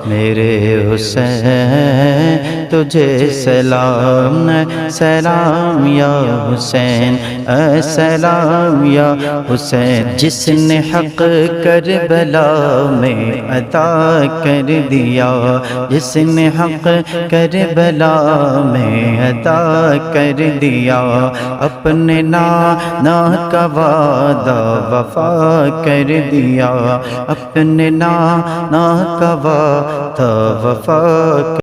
मेरे हुसैन तुझे सलाम सलाम या हुसैन सलाम या हुसैन। जिसने हक करबला में अता कर दिया, जिसने हक करबला में अता कर दिया, अपने नाना का वादा वफा कर दिया, अपने नाना का वादा वफा